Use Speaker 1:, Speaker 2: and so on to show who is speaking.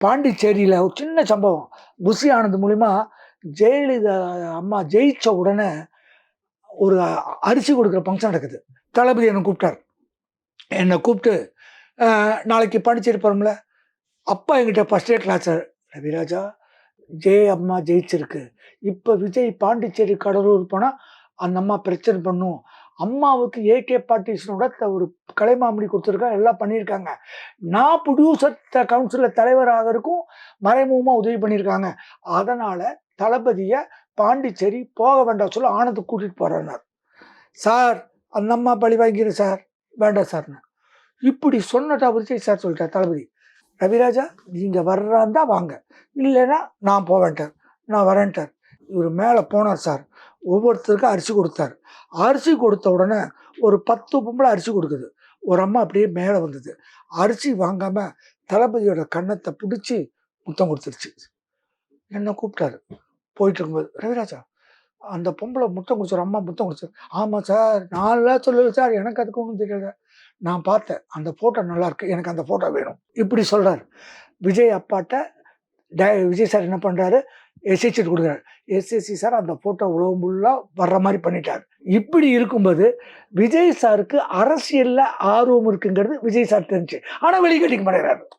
Speaker 1: பாண்டிச்சேரியில ஒரு சின்ன சம்பவம். புஷி ஆனந்த் மூலியமா ஜெயலலிதா அம்மா ஜெயிச்ச உடனே ஒரு அரிசி கொடுக்குற ஃபங்ஷன் நடக்குது. தளபதி என்ன கூப்பிட்டார். என்ன கூப்பிட்டு, நாளைக்கு பாண்டிச்சேரி போறோம்ல, அப்பா என்கிட்ட ஃபர்ஸ்ட் டே கிளாஸ் ரவிராஜா, ஜெய அம்மா ஜெயிச்சிருக்கு. இப்ப விஜய் பாண்டிச்சேரி, கடலூர் போனா, அந்த அம்மா பிரச்சனை பண்ணும். அம்மாவுக்கு ஏகே பார்ட்டிஷனோட ஒரு கலைமாமணி குடுத்துருக்காங்க. எல்லாம் பண்ணியிருக்காங்க. நான் புரொடியூசர் கவுன்சில்ல தலைவர் ஆகறதுக்கும் மறைமுகமா உதவி பண்ணியிருக்காங்க. அதனால தளபதிய பாண்டிச்சேரி போக வேண்டாம் சொல்லி ஆனந்த் கூட்டிட்டு போறேன்னாரு. சார், அந்த அம்மா பழி வாங்கிரும் சார். வேண்டாம் சார்ன்னு. இப்படி சொன்னதா விஜய் சார் சொல்லிட்டார் தளபதி. ரவிராஜா, நீங்க வர்றதா இருந்தா வாங்க. இல்லைன்னா நான் போவேன்ட்டார். நான் வரேன்ட்டார். இவர் மேலே போனார் சார். ஒவ்வொருத்தருக்கும் அரிசி கொடுத்தார். அரிசி கொடுத்த உடனே ஒரு 10 பொம்பளை அரிசி கொடுக்குது. ஒரு அம்மா அப்படியே மேலே வந்தது. அரிசி வாங்காம தளபதியோட கன்னத்தை பிடிச்சி முத்தம் கொடுத்துருச்சு. என்ன கூப்பிட்டாரு. போயிட்டு இருக்கும்போது, ரவிராஜா, அந்த பொம்பளை முத்தம் கொடுத்தாரு. அம்மா முத்தம் கொடுத்தாரு. ஆமாம் சார், நான்லாம் சொல்லல சார். எனக்கு அதுக்கு ஒன்றும் தெரியல. நான் பார்த்தேன். அந்த ஃபோட்டோ நல்லா இருக்கு. எனக்கு அந்த ஃபோட்டோ வேணும். இப்படி சொல்றாரு. விஜய் அப்பாட்ட விஜய் சார் என்ன பண்றாரு, எஸ்ஹெச் கொடுக்குறாரு. எஸ்ஹெச்சி சார் அந்த ஃபோட்டோ உலகம் ஃபுல்லா வர்ற மாதிரி பண்ணிட்டார். இப்படி இருக்கும்போது விஜய் சாருக்கு அரசியல்ல ஆர்வம் இருக்குங்கிறது விஜய் சார் தெரிஞ்சு. ஆனா வெளிக்காட்டிக்க மாட்டேங்கிறாரு.